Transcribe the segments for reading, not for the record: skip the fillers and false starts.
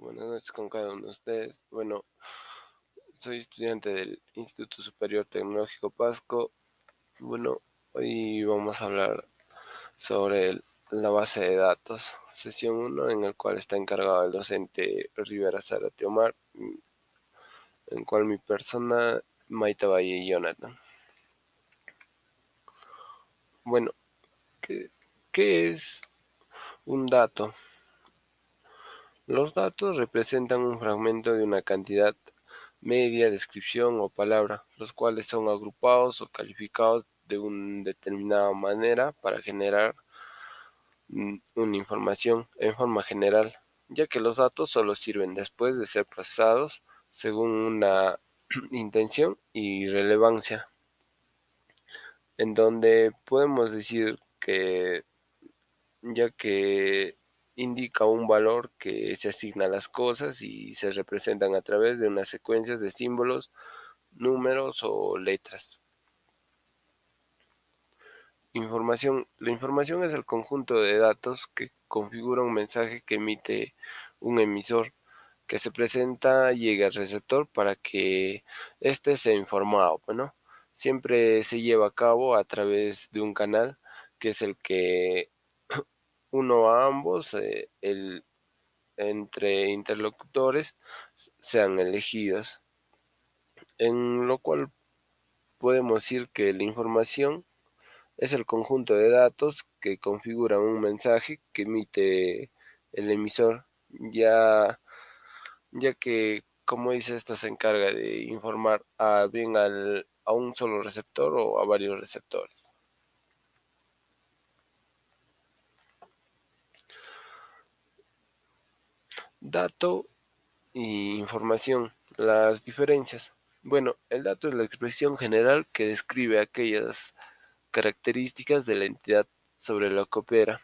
Buenas noches con cada uno de ustedes. Bueno, soy estudiante del Instituto Superior Tecnológico Pasco. Bueno, hoy vamos a hablar sobre la base de datos, sesión uno, en el cual está encargado el docente Rivera Zárate Omar, en cual mi persona, Maita Valle y Jonathan. Bueno, ¿qué, qué es un dato? Los datos representan un fragmento de una cantidad media, descripción o palabra, los cuales son agrupados o calificados de una determinada manera para generar una información en forma general, ya que los datos solo sirven después de ser procesados según una intención y relevancia, en donde podemos decir que ya que indica un valor que se asigna a las cosas y se representan a través de unas secuencias de símbolos, números o letras. Información. La información es el conjunto de datos que configura un mensaje que emite un emisor que se presenta y llega al receptor para que éste sea informado. Bueno, siempre se lleva a cabo a través de un canal que es el que uno a ambos, entre interlocutores, sean elegidos, en lo cual podemos decir que la información es el conjunto de datos que configuran un mensaje que emite el emisor, ya que, como dice, esto se encarga de informar a un solo receptor o a varios receptores. Dato y información. Las diferencias. Bueno, el dato es la expresión general que describe aquellas características de la entidad sobre la que opera.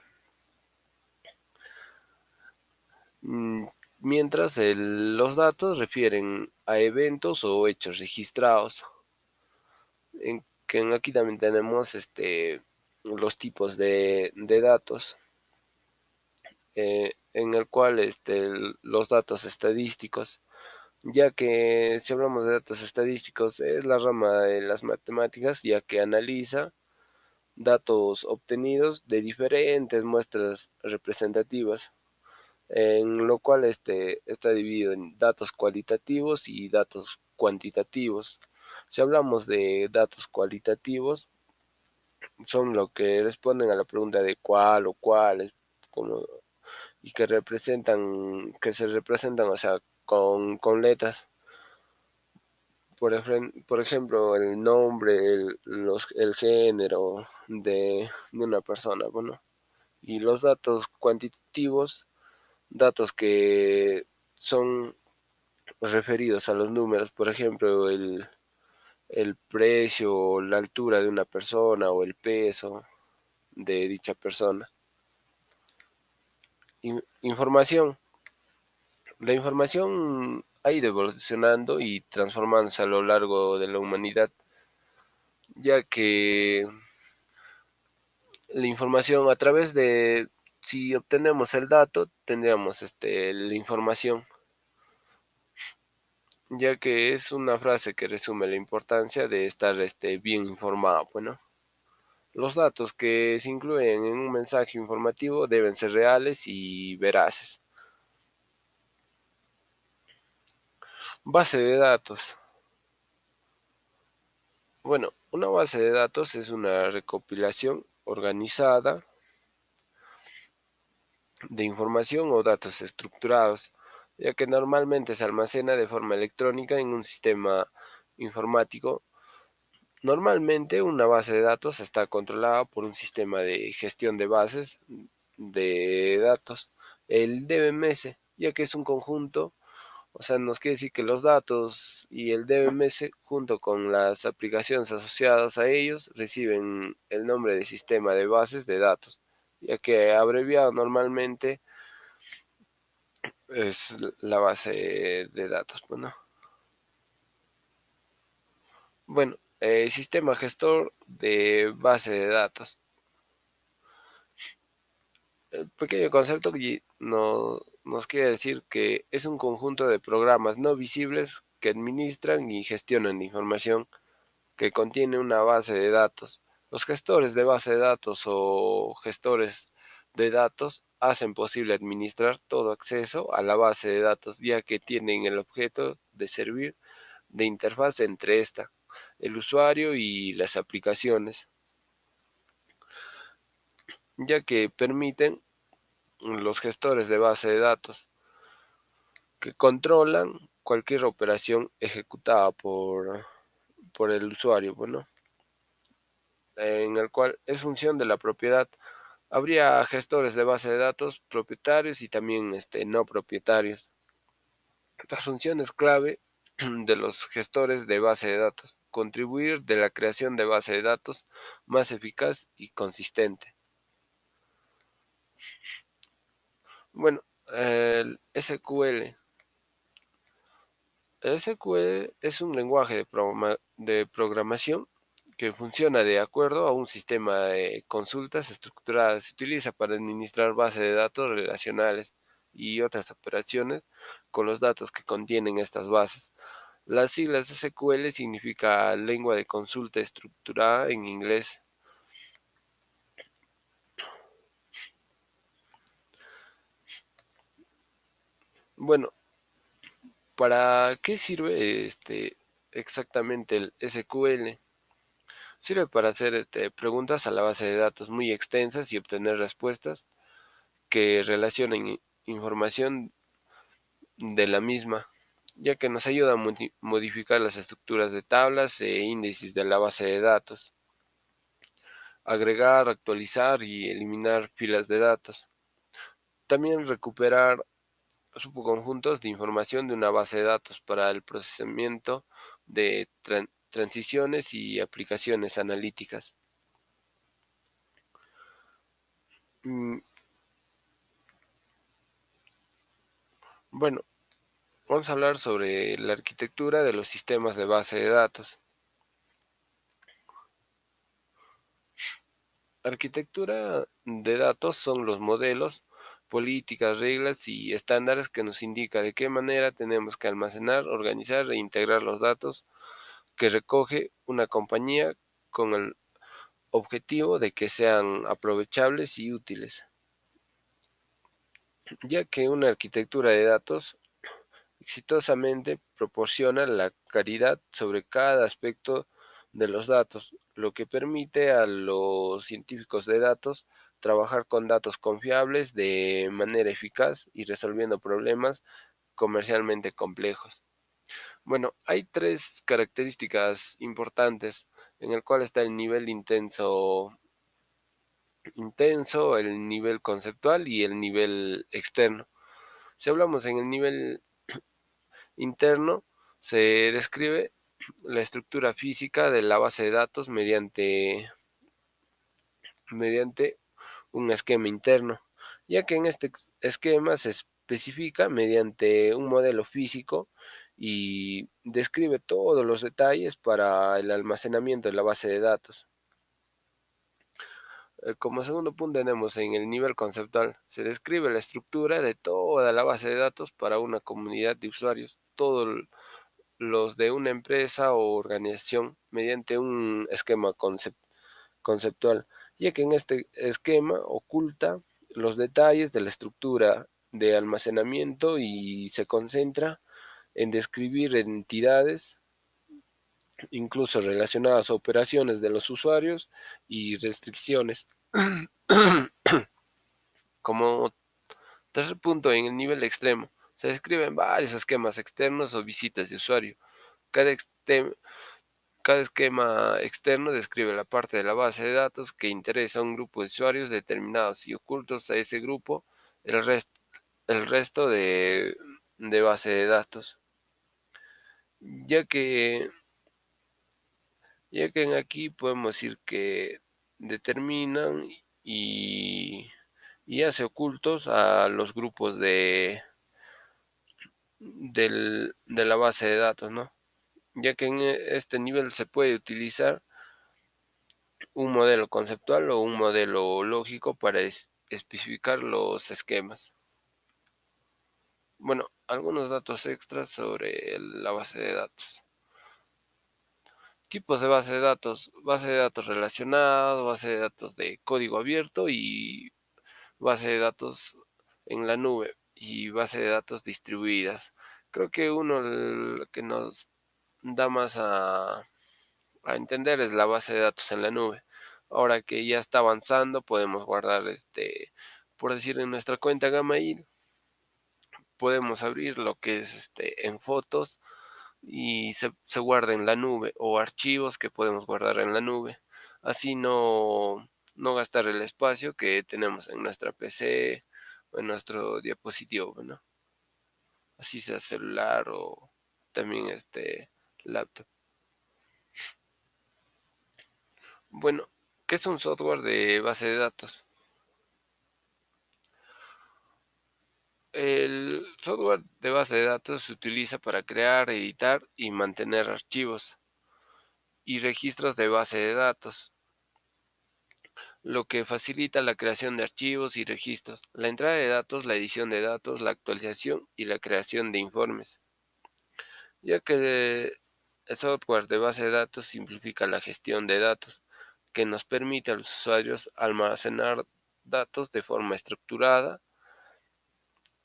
Mm, Mientras los datos refieren a eventos o hechos registrados. Aquí también tenemos los tipos de datos, en el cual los datos estadísticos, ya que si hablamos de datos estadísticos es la rama de las matemáticas, ya que analiza datos obtenidos de diferentes muestras representativas, en lo cual está dividido en datos cualitativos y datos cuantitativos. Si hablamos de datos cualitativos, son lo que responden a la pregunta de cuál o cuáles, como, y que se representan, o sea, con letras. Por ejemplo, el nombre, el género de una persona, bueno. Y los datos cuantitativos, datos que son referidos a los números, por ejemplo, el precio, la altura de una persona o el peso de dicha persona. Información. La información ha ido evolucionando y transformándose a lo largo de la humanidad, ya que la información a través de, si obtenemos el dato, tendríamos la información, ya que es una frase que resume la importancia de estar bien informado. Bueno, los datos que se incluyen en un mensaje informativo deben ser reales y veraces. Base de datos. Bueno, una base de datos es una recopilación organizada de información o datos estructurados, ya que normalmente se almacena de forma electrónica en un sistema informático. Normalmente una base de datos está controlada por un sistema de gestión de bases de datos, el DBMS, ya que es un conjunto. O sea, nos quiere decir que los datos y el DBMS, junto con las aplicaciones asociadas a ellos, reciben el nombre de sistema de bases de datos, ya que abreviado normalmente es la base de datos. Bueno, sistema gestor de base de datos. El pequeño concepto que nos quiere decir que es un conjunto de programas no visibles que administran y gestionan la información que contiene una base de datos. Los gestores de base de datos o gestores de datos hacen posible administrar todo acceso a la base de datos, ya que tienen el objeto de servir de interfaz entre esta, el usuario y las aplicaciones, ya que permiten los gestores de base de datos que controlan cualquier operación ejecutada por el usuario, bueno, en el cual es función de la propiedad. Habría gestores de base de datos propietarios y también no propietarios. Las funciones clave de los gestores de base de datos: contribuir de la creación de base de datos más eficaz y consistente. Bueno, el SQL. El SQL es un lenguaje de programación que funciona de acuerdo a un sistema de consultas estructuradas. Se utiliza para administrar bases de datos relacionales y otras operaciones con los datos que contienen estas bases. Las siglas SQL significa lengua de consulta estructurada en inglés. Bueno, ¿para qué sirve exactamente el SQL? Sirve para hacer preguntas a la base de datos muy extensas y obtener respuestas que relacionen información de la misma, ya que nos ayuda a modificar las estructuras de tablas e índices de la base de datos, agregar, actualizar y eliminar filas de datos. También recuperar subconjuntos de información de una base de datos para el procesamiento de transiciones y aplicaciones analíticas. Mm, Bueno, vamos a hablar sobre la arquitectura de los sistemas de base de datos. Arquitectura de datos son los modelos, políticas, reglas y estándares que nos indica de qué manera tenemos que almacenar, organizar e integrar los datos que recoge una compañía con el objetivo de que sean aprovechables y útiles, ya que una arquitectura de datos exitosamente proporciona la claridad sobre cada aspecto de los datos, lo que permite a los científicos de datos trabajar con datos confiables de manera eficaz y resolviendo problemas comercialmente complejos. Bueno, hay tres características importantes en el cual está el nivel intenso, el nivel conceptual y el nivel externo. Si hablamos en el nivel interno, se describe la estructura física de la base de datos mediante un esquema interno, ya que en este esquema se especifica mediante un modelo físico y describe todos los detalles para el almacenamiento de la base de datos. Como segundo punto tenemos en el nivel conceptual, se describe la estructura de toda la base de datos para una comunidad de usuarios, todos los de una empresa o organización mediante un esquema conceptual, ya que en este esquema oculta los detalles de la estructura de almacenamiento y se concentra en describir entidades, incluso relacionadas a operaciones de los usuarios y restricciones. Como tercer punto, en el nivel extremo, se describen varios esquemas externos o visitas de usuario. Cada, Cada esquema externo describe la parte de la base de datos que interesa a un grupo de usuarios determinados y ocultos a ese grupo el, el resto de base de datos. Ya que, ya que en aquí podemos decir que determinan y, y hace ocultos a los grupos de la base de datos, ¿no? Ya que en este nivel se puede utilizar un modelo conceptual o un modelo lógico para especificar los esquemas. algunos datos extras sobre la base de datos. Tipos de base de datos relacionados, base de datos de código abierto y base de datos en la nube y base de datos distribuidas. Creo que uno que nos da más a entender es la base de datos en la nube. Ahora que ya está avanzando, podemos guardar por decir, en nuestra cuenta Gmail, podemos abrir lo que es en fotos y se guarda en la nube o archivos que podemos guardar en la nube. Así no gastar el espacio que tenemos en nuestra PC o en nuestro dispositivo, ¿no? Así sea celular o también laptop. Bueno, ¿qué es un software de base de datos? El software de base de datos se utiliza para crear, editar y mantener archivos y registros de base de datos, lo que facilita la creación de archivos y registros, la entrada de datos, la edición de datos, la actualización y la creación de informes, ya que el software de base de datos simplifica la gestión de datos, que nos permite a los usuarios almacenar datos de forma estructurada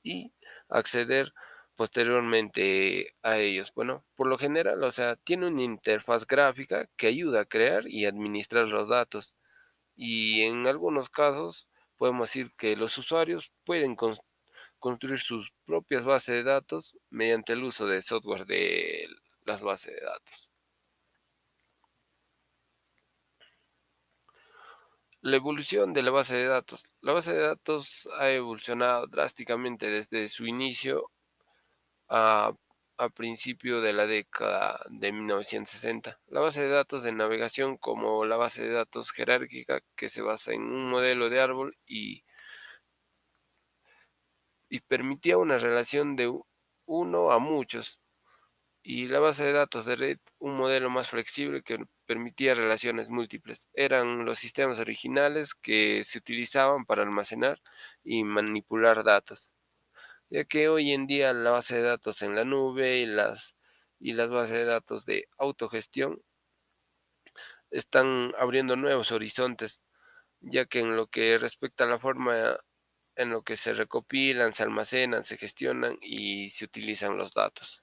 y acceder posteriormente a ellos. Bueno, por lo general, o sea, tiene una interfaz gráfica que ayuda a crear y administrar los datos. Y en algunos casos podemos decir que los usuarios pueden construir sus propias bases de datos mediante el uso de software de las bases de datos. La evolución de la base de datos. La base de datos ha evolucionado drásticamente desde su inicio a, a principio de la década de 1960. La base de datos de navegación como la base de datos jerárquica que se basa en un modelo de árbol y permitía una relación de uno a muchos. Y la base de datos de red, un modelo más flexible que permitía relaciones múltiples. Eran los sistemas originales que se utilizaban para almacenar y manipular datos, ya que hoy en día la base de datos en la nube y las bases de datos de autogestión están abriendo nuevos horizontes, ya que en lo que respecta a la forma en lo que se recopilan, se almacenan, se gestionan y se utilizan los datos.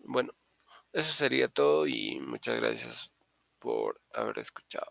Bueno, eso sería todo y muchas gracias por haber escuchado.